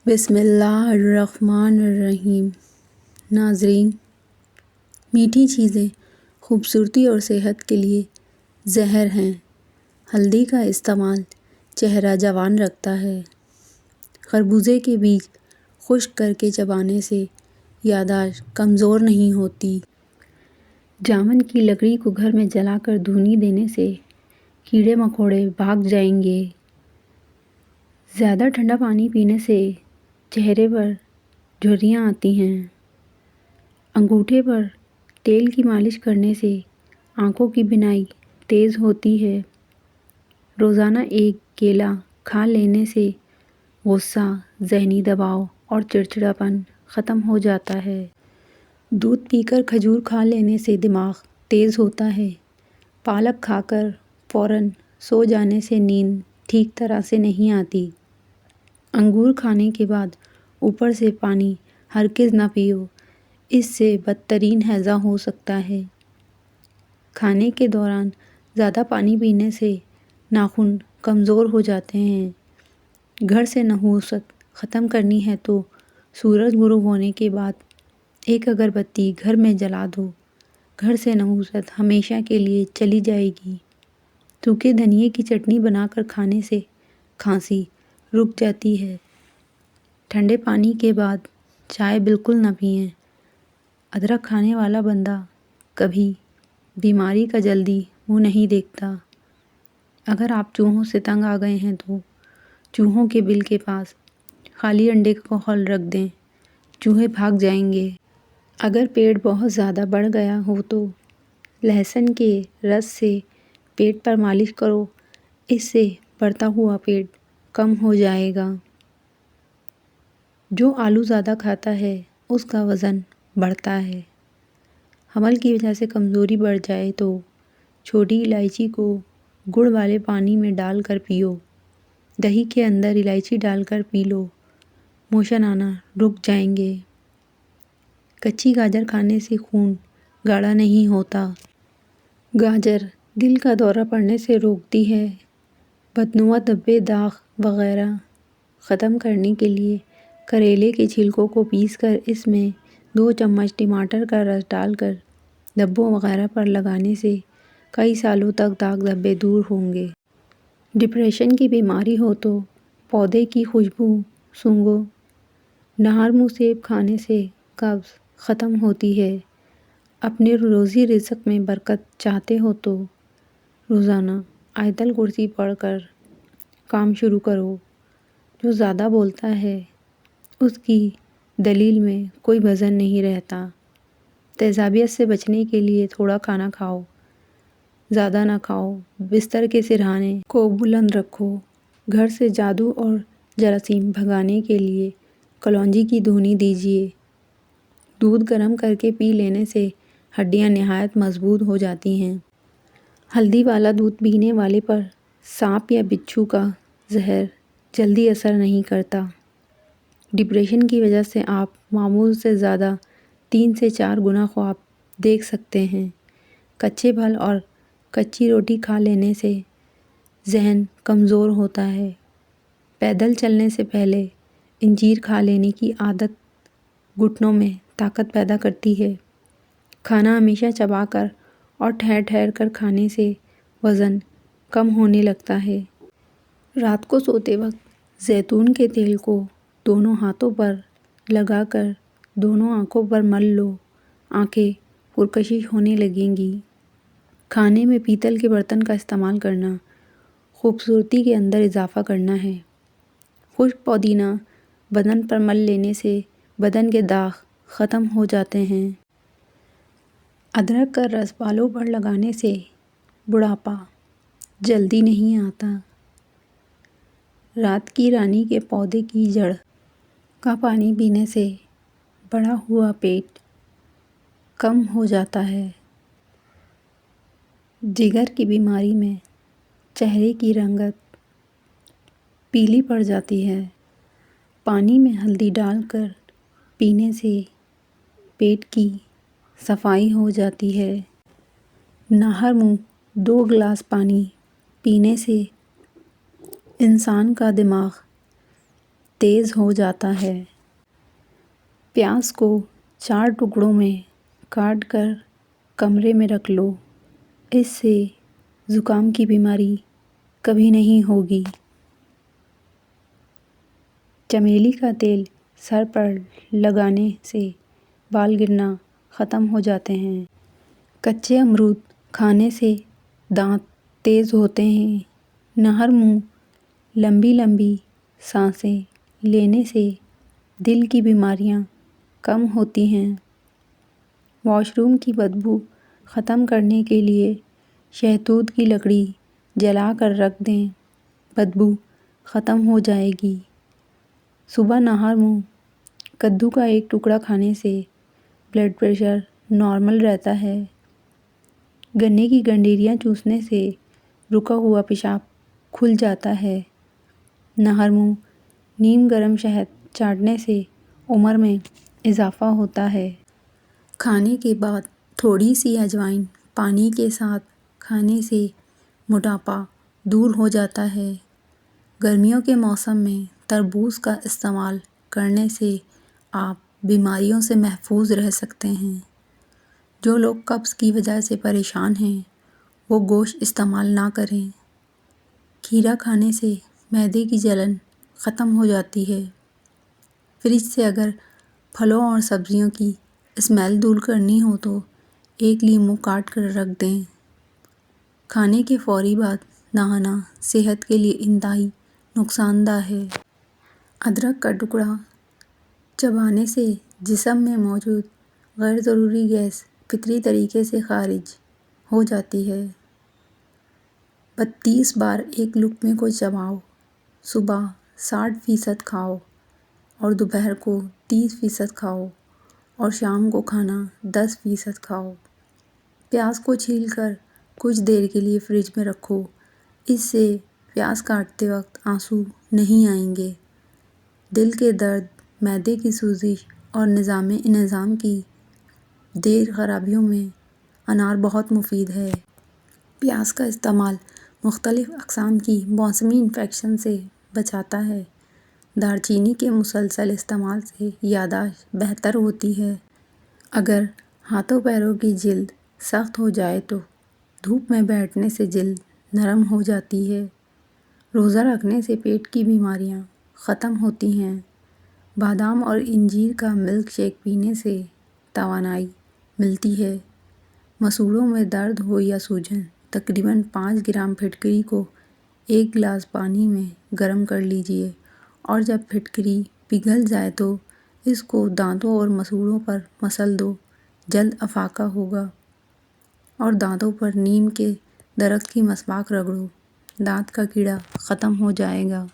بسم اللہ الرحمن الرحیم۔ ناظرین، میٹھی چیزیں خوبصورتی اور صحت کے لیے زہر ہیں۔ ہلدی کا استعمال چہرہ جوان رکھتا ہے۔ خربوزے کے بیج خشک کر کے چبانے سے یادداشت کمزور نہیں ہوتی۔ جامن کی لکڑی کو گھر میں جلا کر دھونی دینے سے کیڑے مکوڑے بھاگ جائیں گے۔ زیادہ ٹھنڈا پانی پینے سے چہرے پر جھریاں آتی ہیں۔ انگوٹھے پر تیل کی مالش کرنے سے آنکھوں کی بینائی تیز ہوتی ہے۔ روزانہ ایک کیلا کھا لینے سے غصہ، ذہنی دباؤ اور چڑچڑاپن ختم ہو جاتا ہے۔ دودھ پی کر کھجور کھا لینے سے دماغ تیز ہوتا ہے۔ پالک کھا کر فوراً سو جانے سے نیند ٹھیک طرح سے نہیں آتی۔ انگور کھانے کے بعد اوپر سے پانی ہرگز نہ پیو، اس سے بدترین ہیضہ ہو سکتا ہے۔ کھانے کے دوران زیادہ پانی پینے سے ناخن کمزور ہو جاتے ہیں۔ گھر سے نحوست ختم کرنی ہے تو سورج غروب ہونے کے بعد ایک اگربتی گھر میں جلا دو۔ گھر سے نحوست ہمیشہ کے لیے چلی جائے گی۔ سوکھے دھنیے کی چٹنی بنا کر کھانے سے کھانسی رک جاتی ہے۔ ٹھنڈے پانی کے بعد چائے بالکل نہ پئیں۔ ادرک کھانے والا بندہ کبھی بیماری کا جلدی منہ نہیں دیکھتا۔ اگر آپ چوہوں سے تنگ آ گئے ہیں تو چوہوں کے بل کے پاس خالی انڈے کا پھول رکھ دیں، چوہے بھاگ جائیں گے۔ اگر پیٹ بہت زیادہ بڑھ گیا ہو تو لہسن کے رس سے پیٹ پر مالش کرو، اس سے بڑھتا ہوا پیٹ کم ہو جائے گا۔ جو آلو زیادہ کھاتا ہے اس کا وزن بڑھتا ہے۔ حمل کی وجہ سے کمزوری بڑھ جائے تو چھوٹی الائچی کو گڑ والے پانی میں ڈال کر پیو۔ دہی کے اندر الائچی ڈال کر پی لو، موشن آنا رک جائیں گے۔ کچی گاجر کھانے سے خون گاڑھا نہیں ہوتا۔ گاجر دل کا دورہ پڑنے سے روکتی ہے۔ بدنما دھبے، داغ وغیرہ ختم کرنے کے لیے کریلے کے چھلکوں کو پیس کر اس میں 2 چمچ ٹماٹر کا رس ڈال کر دھبوں وغیرہ پر لگانے سے کئی سالوں تک داغ دھبے دور ہوں گے۔ ڈپریشن کی بیماری ہو تو پودے کی خوشبو سونگھو۔ نہار سیب کھانے سے قبض ختم ہوتی ہے۔ اپنے روزی رزق میں برکت چاہتے ہو تو روزانہ آیت الکرسی پڑھ کر کام شروع کرو۔ جو زیادہ بولتا ہے اس کی دلیل میں کوئی وزن نہیں رہتا۔ تیزابیت سے بچنے کے لیے تھوڑا کھانا کھاؤ، زیادہ نہ کھاؤ۔ بستر کے سرہانے کو بلند رکھو۔ گھر سے جادو اور جراثیم بھگانے کے لیے کلونجی کی دھونی دیجیے۔ دودھ گرم کر کے پی لینے سے ہڈیاں نہایت مضبوط ہو جاتی ہیں۔ ہلدی والا دودھ پینے والے پر سانپ یا بچھو کا زہر جلدی اثر نہیں کرتا۔ ڈپریشن کی وجہ سے آپ معمول سے زیادہ 3 سے 4 گنا خواب دیکھ سکتے ہیں۔ کچے پھل اور کچی روٹی کھا لینے سے ذہن کمزور ہوتا ہے۔ پیدل چلنے سے پہلے انجیر کھا لینے کی عادت گھٹنوں میں طاقت پیدا کرتی ہے۔ کھانا ہمیشہ چبا کر اور ٹھہر ٹھہر کر کھانے سے وزن کم ہونے لگتا ہے۔ رات کو سوتے وقت زیتون کے تیل کو دونوں ہاتھوں پر لگا کر دونوں آنکھوں پر مل لو، آنکھیں پرکشش ہونے لگیں گی۔ کھانے میں پیتل کے برتن کا استعمال کرنا خوبصورتی کے اندر اضافہ کرنا ہے۔ خشک پودینہ بدن پر مل لینے سے بدن کے داغ ختم ہو جاتے ہیں۔ ادرک کا رس بالوں پر لگانے سے بڑھاپا جلدی نہیں آتا۔ رات کی رانی کے پودے کی جڑ کا پانی پینے سے بڑھا ہوا پیٹ کم ہو جاتا ہے۔ جگر کی بیماری میں چہرے کی رنگت پیلی پڑ جاتی ہے۔ پانی میں ہلدی ڈال کر پینے سے پیٹ کی صفائی ہو جاتی ہے۔ نہار منہ 2 گلاس پانی پینے سے انسان کا دماغ تیز ہو جاتا ہے۔ پیاز کو 4 ٹکڑوں میں کاٹ کر کمرے میں رکھ لو، اس سے زکام کی بیماری کبھی نہیں ہوگی۔ چمیلی کا تیل سر پر لگانے سے بال گرنا ختم ہو جاتے ہیں۔ کچے امرود کھانے سے دانت تیز ہوتے ہیں۔ نہر منہ لمبی لمبی سانسیں لینے سے دل کی بیماریاں کم ہوتی ہیں۔ واش روم کی بدبو ختم کرنے کے لیے شہتوت کی لکڑی جلا کر رکھ دیں، بدبو ختم ہو جائے گی۔ صبح نہار منہ کدو کا ایک ٹکڑا کھانے سے بلڈ پریشر نارمل رہتا ہے۔ گنے کی گنڈیریاں چوسنے سے رکا ہوا پیشاب کھل جاتا ہے۔ نہار منہ نیم گرم شہد چاٹنے سے عمر میں اضافہ ہوتا ہے۔ کھانے کے بعد تھوڑی سی اجوائن پانی کے ساتھ کھانے سے موٹاپا دور ہو جاتا ہے۔ گرمیوں کے موسم میں تربوز کا استعمال کرنے سے آپ بیماریوں سے محفوظ رہ سکتے ہیں۔ جو لوگ قبض کی وجہ سے پریشان ہیں وہ گوشت استعمال نہ کریں۔ کھیرا کھانے سے معدے کی جلن ختم ہو جاتی ہے۔ فریج سے اگر پھلوں اور سبزیوں کی اسمیل دور کرنی ہو تو ایک لیموں کاٹ کر رکھ دیں۔ کھانے کے فوری بعد نہانا صحت کے لیے انتہائی نقصان دہ ہے۔ ادرک کا ٹکڑا چبانے سے جسم میں موجود غیر ضروری گیس فطری طریقے سے خارج ہو جاتی ہے۔ 32 بار ایک لقمے کو چباؤ، صبح 60% کھاؤ اور دوپہر کو 30% کھاؤ اور شام کو کھانا 10% کھاؤ۔ پیاز کو چھیل کر کچھ دیر کے لیے فریج میں رکھو، اس سے پیاز کاٹتے وقت آنسو نہیں آئیں گے۔ دل کے درد، معدے کی سوزش اور نظام انہضام کی دیر خرابیوں میں انار بہت مفید ہے۔ پیاز کا استعمال مختلف اقسام کی موسمی انفیکشن سے بچاتا ہے۔ دار چینی کے مسلسل استعمال سے یادداشت بہتر ہوتی ہے۔ اگر ہاتھوں پیروں کی جلد سخت ہو جائے تو دھوپ میں بیٹھنے سے جلد نرم ہو جاتی ہے۔ روزہ رکھنے سے پیٹ کی بیماریاں ختم ہوتی ہیں۔ بادام اور انجیر کا ملک شیک پینے سے توانائی ملتی ہے۔ مسوڑھوں میں درد ہو یا سوجن، تقریباً 5 گرام پھٹکری کو 1 گلاس پانی میں گرم کر لیجیے اور جب پھٹکری پگھل جائے تو اس کو دانتوں اور مسوڑھوں پر مسل دو، جلد افاقہ ہوگا۔ اور دانتوں پر نیم کے درخت کی مسواک رگڑو، دانت کا کیڑا ختم ہو جائے گا۔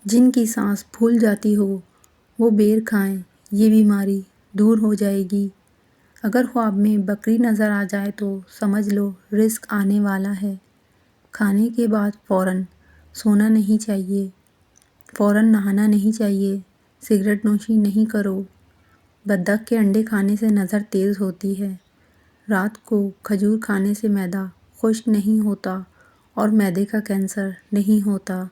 جن کی سانس پھول جاتی ہو وہ بیر کھائیں، یہ بیماری دور ہو جائے گی۔ اگر خواب میں بکری نظر آ جائے تو سمجھ لو رزق آنے والا ہے۔ کھانے کے بعد فوراً سونا نہیں چاہیے، فوراً نہانا نہیں چاہیے، سگریٹ نوشی نہیں کرو۔ بطخ کے انڈے کھانے سے نظر تیز ہوتی ہے۔ رات کو کھجور کھانے سے معدہ خشک نہیں ہوتا اور معدے کا کینسر نہیں ہوتا۔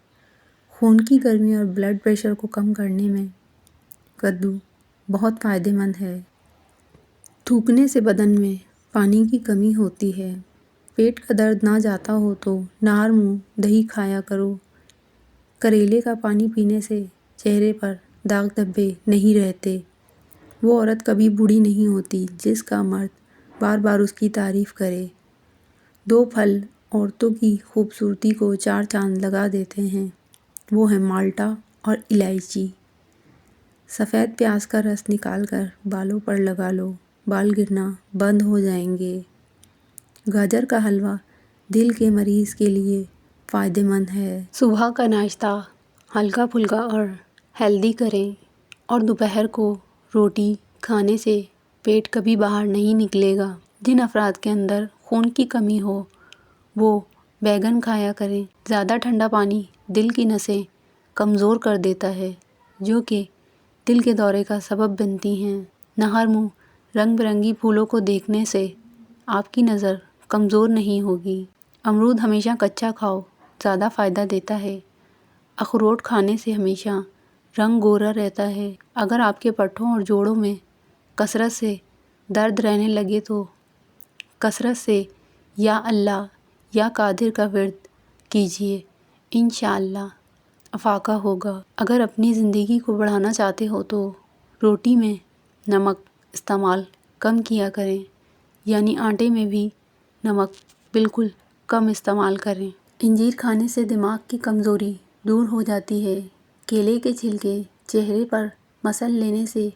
خون کی گرمی اور بلڈ پریشر کو کم کرنے میں کدو بہت فائدہ مند ہے۔ تھوکنے سے بدن میں پانی کی کمی ہوتی ہے۔ پیٹ کا درد نہ جاتا ہو تو نہار منہ دہی کھایا کرو۔ کریلے کا پانی پینے سے چہرے پر داغ دھبے نہیں رہتے۔ وہ عورت کبھی بوڑھی نہیں ہوتی جس کا مرد بار بار اس کی تعریف کرے۔ 2 پھل عورتوں کی خوبصورتی کو 4 چاند لگا دیتے ہیں، وہ ہیں مالٹا اور الائچی۔ سفید پیاز کا رس نکال کر بالوں پر لگا لو، بال گرنا بند ہو جائیں گے۔ گاجر کا حلوہ دل کے مریض کے لیے فائدہ مند ہے۔ صبح کا ناشتہ ہلکا پھلکا اور ہیلدی کریں اور دوپہر کو روٹی کھانے سے پیٹ کبھی باہر نہیں نکلے گا۔ جن افراد کے اندر خون کی کمی ہو وہ بیگن کھایا کریں۔ زیادہ ٹھنڈا پانی دل کی نسیں کمزور کر دیتا ہے جو کہ دل کے دورے کا سبب بنتی ہیں۔ نہار منہ رنگ برنگی پھولوں کو دیکھنے سے آپ کی نظر کمزور نہیں ہوگی۔ امرود ہمیشہ کچا کھاؤ، زیادہ فائدہ دیتا ہے۔ اخروٹ کھانے سے ہمیشہ رنگ گورا رہتا ہے۔ اگر آپ کے پٹھوں اور جوڑوں میں کثرت سے درد رہنے لگے تو کثرت سے یا اللہ یا قادر کا ورد کیجیے، انشاءاللہ افاقہ ہوگا۔ اگر اپنی زندگی کو بڑھانا چاہتے ہو تو روٹی میں نمک استعمال کم کیا کریں، یعنی آٹے میں بھی نمک بالکل کم استعمال کریں۔ انجیر کھانے سے دماغ کی کمزوری دور ہو جاتی ہے۔ کیلے کے چھلکے چہرے پر مسل لینے سے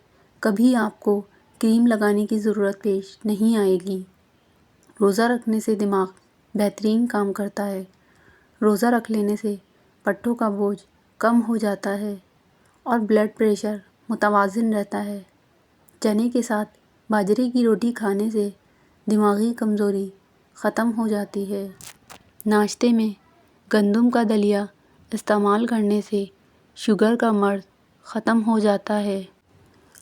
کبھی آپ کو کریم لگانے کی ضرورت پیش نہیں آئے گی۔ روزہ رکھنے سے دماغ بہترین کام کرتا ہے۔ روزہ رکھ لینے سے پٹھوں کا بوجھ کم ہو جاتا ہے اور بلڈ پریشر متوازن رہتا ہے۔ چنے کے ساتھ باجرے کی روٹی کھانے سے دماغی کمزوری ختم ہو جاتی ہے۔ ناشتے میں گندم کا دلیا استعمال کرنے سے شوگر کا مرض ختم ہو جاتا ہے۔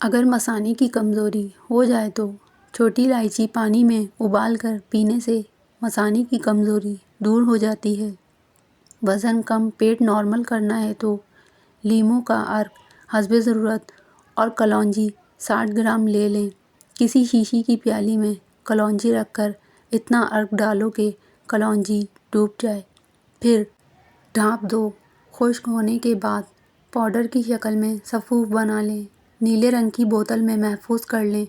اگر مثانے کی کمزوری ہو جائے تو چھوٹی الائچی پانی میں ابال کر پینے سے مثانے کی کمزوری دور ہو جاتی ہے۔ وزن کم پیٹ نارمل کرنا ہے تو لیموں کا عرق حسب ضرورت اور کلونجی 60 گرام لے لیں۔ کسی شیشے کی پیالی میں کلونجی رکھ کر اتنا عرق ڈالو کہ کلونجی ڈوب جائے، پھر ڈھانپ دو۔ خشک ہونے کے بعد پاؤڈر کی شکل میں سفوف بنا لیں، نیلے رنگ کی بوتل میں محفوظ کر لیں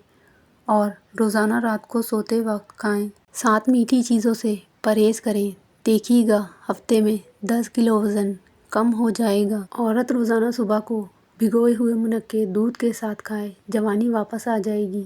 اور روزانہ رات کو سوتے وقت کھائیں۔ ساتھ میٹھی چیزوں سے پرہیز کریں۔ دیکھیے گا ہفتے میں 10 کلو وزن کم ہو جائے گا۔ عورت روزانہ صبح کو بھگوئے ہوئے منقے دودھ کے ساتھ کھائے، جوانی واپس آ جائے گی۔